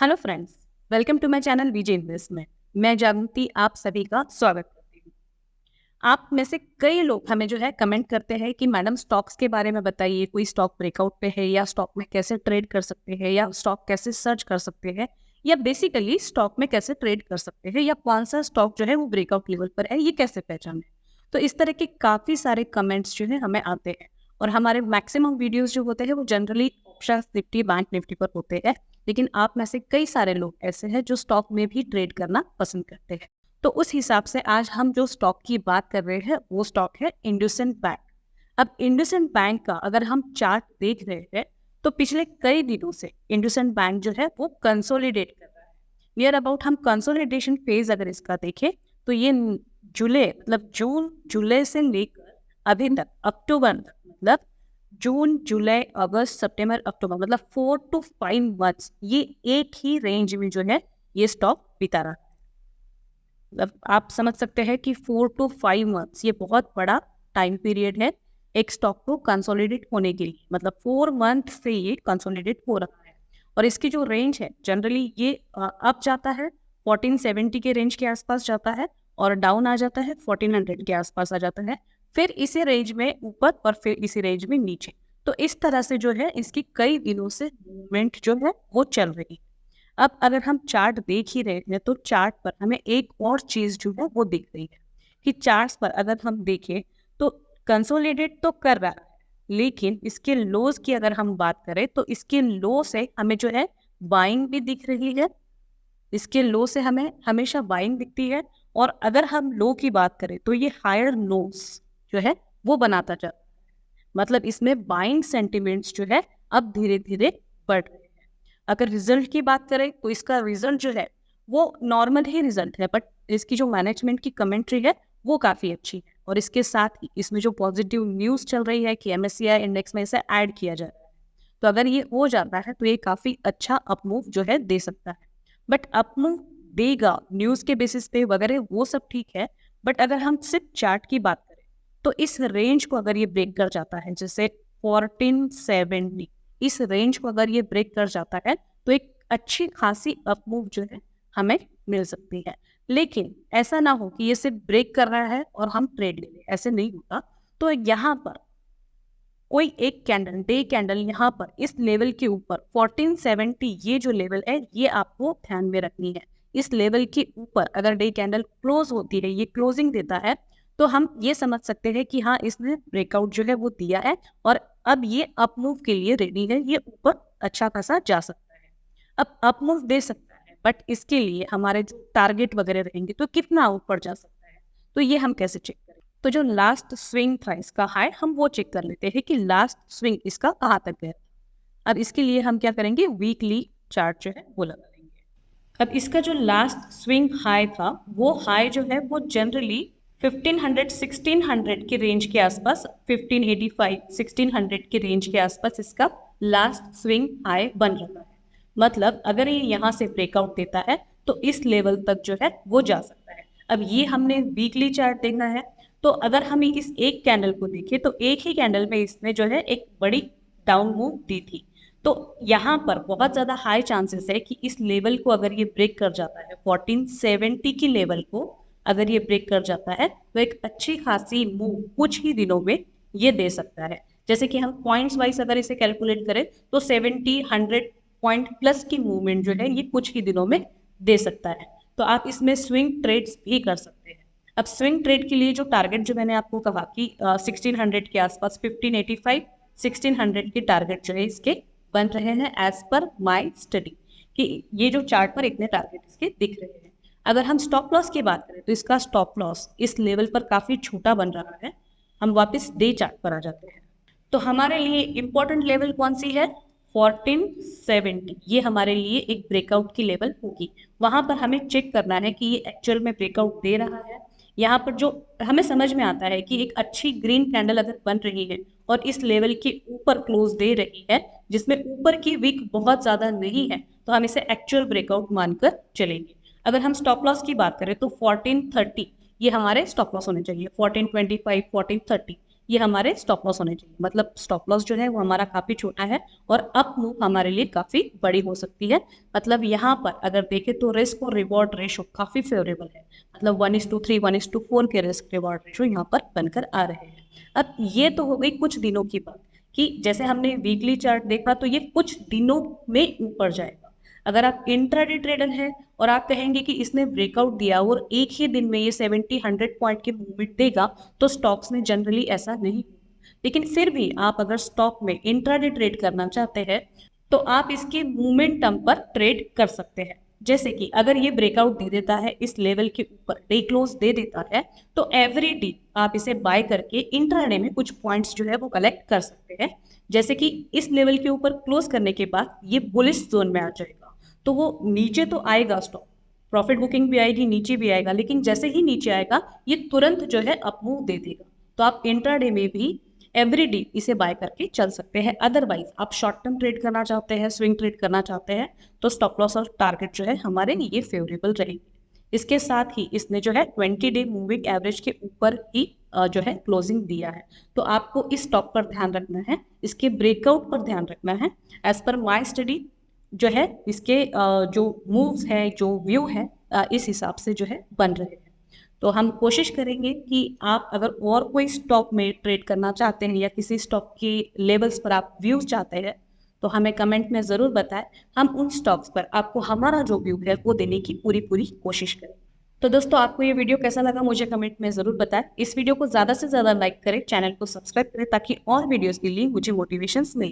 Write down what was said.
Hello friends, welcome to my channel Vijay investment. मैं जागृति आप सभी का स्वागत करती हूँ। आप में से कई लोग हमें जो है कमेंट करते हैं कि मैडम स्टॉक्स के बारे में बताइए, कोई स्टॉक ब्रेकआउट पे है या स्टॉक में कैसे ट्रेड कर सकते हैं या स्टॉक कैसे सर्च कर सकते हैं या बेसिकली स्टॉक में कैसे ट्रेड कर सकते हैं या कौन सा स्टॉक जो है वो ब्रेकआउट लेवल पर है, ये कैसे पहचाने। तो इस तरह के काफ़ी सारे कमेंट्स जो है हमें आते हैं और हमारे मैक्सिमम वीडियोज़ जो होते हैं वो generally option Nifty, bank Nifty पर होते हैं। लेकिन आप में से कई सारे लोग ऐसे हैं जो स्टॉक में भी ट्रेड करना पसंद करते हैं। तो उस हिसाब से आज हम जो स्टॉक की बात कर रहे हैं वो स्टॉक है इंडसइंड बैंक। अब इंडसइंड बैंक का अगर हम चार्ट देख रहे हैं तो पिछले कई दिनों से इंडसइंड बैंक जो है वो कंसोलिडेट कर रहा है। नियर अबाउट हम कंसोलिडेशन फेज अगर इसका देखें तो ये जून जुलाई से लेकर अभी तक अक्टूबर तक, मतलब जून जुलाई अगस्त सितंबर अक्टूबर, मतलब 4 to 5 मंथ्स ये एक ही रेंज में जो है ये स्टॉक बिता रहा है। मतलब आप समझ सकते हैं कि 4 to 5 मंथ्स ये बहुत बड़ा टाइम पीरियड है एक स्टॉक को कंसोलिडेट होने के लिए। मतलब 4 मंथ से ये कंसोलिडेट हो रहा है और इसकी जो रेंज है जनरली ये अप जाता है 1470 के रेंज के आसपास जाता है और डाउन आ जाता है 1400 के आसपास आ जाता है, फिर इसी रेंज में ऊपर और फिर इसी रेंज में नीचे। तो इस तरह से जो है इसकी कई दिनों से मूवमेंट जो है वो चल रही है। अब अगर हम चार्ट देख ही रहे हैं तो चार्ट पर हमें एक और चीज जो है वो दिख रही है कि चार्ट्स पर अगर हम देखें तो कंसोलिडेट तो कर रहा है, लेकिन इसके लोज की अगर हम बात करें तो इसके लो से हमें जो है बाइंग भी दिख रही है। इसके लो से हमें हमेशा बाइंग दिखती है और अगर हम लो की बात करें तो ये हायर लोस जो है वो बनाता जाता है। मतलब इसमें बाइंग सेंटिमेंट्स जो है अब धीरे धीरे बढ़ रहे हैं। अगर रिजल्ट की बात करें तो इसका रिजल्ट जो है वो नॉर्मल ही रिजल्ट है, बट इसकी जो मैनेजमेंट की कमेंट्री है वो काफ़ी अच्छी है और इसके साथ ही इसमें जो पॉजिटिव न्यूज़ चल रही है कि MSCI इंडेक्स में इसे ऐड किया जा रहा है। तो अगर ये हो जाता है तो ये काफ़ी अच्छा अपमूव जो है दे सकता है। बट अपमूव देगा न्यूज़ के बेसिस पे वगैरह वो सब ठीक है, बट अगर हम सिर्फ चार्ट की बात करें तो इस रेंज को अगर ये ब्रेक कर जाता है, जैसे 1470, इस रेंज को अगर ये ब्रेक कर जाता है तो एक अच्छी खासी अपमूव जो है हमें मिल सकती है। लेकिन ऐसा ना हो कि ये सिर्फ ब्रेक कर रहा है और हम ट्रेड ले लें, ऐसे नहीं होगा। तो यहाँ पर कोई एक कैंडल, डे कैंडल यहाँ पर इस लेवल के ऊपर 1470, ये जो लेवल है ये आपको ध्यान में रखनी है। इस लेवल के ऊपर अगर डे कैंडल क्लोज होती है, ये क्लोजिंग देता है, तो हम ये समझ सकते हैं कि हाँ इसने ब्रेकआउट जो है वो दिया है और अब ये अपमूव के लिए रेडी है, ये ऊपर अच्छा खासा जा सकता है। अब अपमूव दे सकता है बट इसके लिए हमारे जो टारगेट वगैरह रहेंगे तो कितना ऊपर जा सकता है, तो ये हम कैसे चेक करें। तो जो लास्ट स्विंग था इसका हाई, हम वो चेक कर लेते हैं कि लास्ट स्विंग इसका कहाँ तक गया। अब इसके लिए हम क्या करेंगे, वीकली चार्ट जो है वो लगा लेंगे। अब इसका जो लास्ट स्विंग हाई था वो हाई जो है वो जनरली 1500 1600 के रेंज के आसपास, 1585 1600 के रेंज के आसपास इसका लास्ट स्विंग हाई बन रहा है। मतलब अगर ये यहाँ से ब्रेकआउट देता है तो इस लेवल तक जो है वो जा सकता है। अब ये हमने वीकली चार्ट देखना है, तो अगर हम इस एक कैंडल को देखें तो एक ही कैंडल में इसने जो है एक बड़ी डाउन मूव दी थी। तो यहाँ पर बहुत ज़्यादा हाई चांसेस है कि इस लेवल को अगर ये ब्रेक कर जाता है, 1470 की लेवल को अगर ये ब्रेक कर जाता है तो एक अच्छी खासी मूव कुछ ही दिनों में ये दे सकता है। जैसे कि हम पॉइंट्स वाइज अगर इसे कैलकुलेट करें तो 70-100 पॉइंट प्लस की मूवमेंट जो है ये कुछ ही दिनों में दे सकता है। तो आप इसमें स्विंग ट्रेड्स भी कर सकते हैं। अब स्विंग ट्रेड के लिए जो टारगेट जो मैंने आपको कहा कि 1600 के आसपास, 1585 1600 के टारगेट जो है इसके बन रहे हैं एज पर माई स्टडी, कि ये जो चार्ट पर इतने टारगेट इसके दिख रहे हैं। अगर हम स्टॉप लॉस की बात करें तो इसका स्टॉप लॉस इस लेवल पर काफ़ी छोटा बन रहा है। हम वापस डे चार्ट पर आ जाते हैं तो हमारे लिए इम्पोर्टेंट लेवल कौन सी है, 1470। ये हमारे लिए एक ब्रेकआउट की लेवल होगी। वहां पर हमें चेक करना है कि ये एक्चुअल में ब्रेकआउट दे रहा है। यहाँ पर जो हमें समझ में आता है कि एक अच्छी ग्रीन कैंडल अगर बन रही है और इस लेवल के ऊपर क्लोज दे रही है जिसमें ऊपर की विक बहुत ज़्यादा नहीं है, तो हम इसे एक्चुअल ब्रेकआउट मानकर चलेंगे। अगर हम स्टॉप लॉस की बात करें तो 1430 ये हमारे स्टॉप लॉस होने चाहिए, 1425 1430 ये हमारे स्टॉप लॉस होने चाहिए। मतलब स्टॉप लॉस जो है वो हमारा काफ़ी छोटा है और अप मूव हमारे लिए काफ़ी बड़ी हो सकती है। मतलब यहाँ पर अगर देखें तो रिस्क और रिवॉर्ड रेशो काफ़ी फेवरेबल है। मतलब 1:3, 1:4 के रिस्क रिवॉर्ड रेशो यहाँ पर बनकर आ रहे हैं। अब ये तो हो गई कुछ दिनों की बात कि जैसे हमने वीकली चार्ट देखा तो ये कुछ दिनों में ऊपर जाएगा। अगर आप इंट्राडे ट्रेडर हैं और आप कहेंगे कि इसने ब्रेकआउट दिया और एक ही दिन में ये 70-100 पॉइंट के मूवमेंट देगा, तो स्टॉक्स में जनरली ऐसा नहीं। लेकिन फिर भी आप अगर स्टॉक में इंट्राडे ट्रेड करना चाहते हैं तो आप इसके मोमेंटम पर ट्रेड कर सकते हैं। जैसे कि अगर ये ब्रेकआउट दे देता है इस लेवल के ऊपर, डे क्लोज दे देता है, तो एवरी डे आप इसे बाय करके इंट्राडे में कुछ पॉइंट्स जो है वो कलेक्ट कर सकते हैं। जैसे कि इस लेवल के ऊपर क्लोज करने के बाद ये बुलिश जोन में आ जाएगा, तो वो नीचे तो आएगा स्टॉक, प्रॉफिट बुकिंग भी आएगी, नीचे भी आएगा, लेकिन जैसे ही नीचे आएगा ये तुरंत जो है अप मूव दे देगा। तो आप इंट्राडे में भी एवरी डे इसे बाय करके चल सकते हैं। अदरवाइज आप शॉर्ट टर्म ट्रेड करना चाहते हैं, स्विंग ट्रेड करना चाहते हैं, तो स्टॉप लॉस और टारगेट जो है हमारे लिए फेवरेबल रहेगी। इसके साथ ही इसने जो है 20 डे मूविंग एवरेज के ऊपर ही जो है क्लोजिंग दिया है। तो आपको इस स्टॉक पर ध्यान रखना है, इसके ब्रेकआउट पर ध्यान रखना है। एज पर माई स्टडी जो है इसके जो मूव्स है, जो व्यू है, इस हिसाब से जो है बन रहे हैं। तो हम कोशिश करेंगे कि आप अगर और कोई स्टॉक में ट्रेड करना चाहते हैं या किसी स्टॉक की लेवल्स पर आप व्यूज चाहते हैं तो हमें कमेंट में ज़रूर बताएं। हम उन स्टॉक्स पर आपको हमारा जो व्यू है वो देने की पूरी पूरी कोशिश करें। तो दोस्तों, आपको ये वीडियो कैसा लगा मुझे कमेंट में ज़रूर बताएं। इस वीडियो को ज़्यादा से ज़्यादा लाइक करें, चैनल को सब्सक्राइब करें ताकि और वीडियोज़ के लिए मुझे मोटिवेशंस मिले।